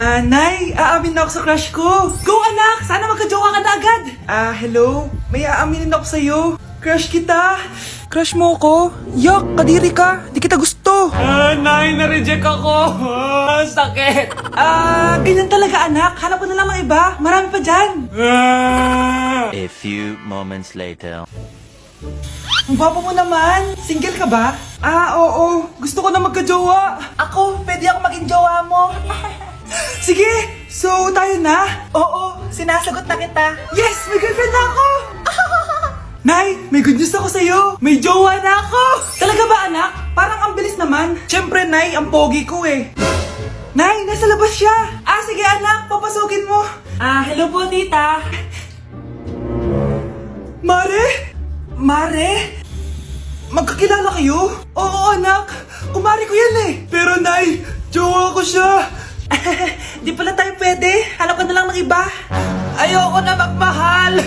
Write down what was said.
Nay, aamin na ako sa crush ko. Go anak! Sana magka-jowa ka na agad. Hello? May aaminin ako sa'yo. Crush kita. Crush mo ako? Yak, kadiri ka. Di kita gusto. Nay, na-reject ako. Sakit. Ganyan talaga anak. Hanap ko na lang ng iba. Marami pa dyan. A few moments later. Ang gwapo mo naman. Single ka ba? Oo. Gusto ko na magka-jowa. Ako, pwede ako maging jowa mo. Sige, so tayo na? Oo, sinasagot na kita. Yes, may girlfriend na ako! Nay, may good news ako sa'yo. May jowa na ako! Talaga ba anak? Parang ang bilis naman. Siyempre, Nay, ang pogi ko eh. Nay, nasa labas siya. Sige anak, papasukin mo. Hello po tita. Mare? Mare? Magkakilala kayo? Oo anak, kumari ko yan eh. Pero Nay, jowa ko siya. Di pala tayo pwede. Hanap ka na lang ng iba. Ayoko na magmahal.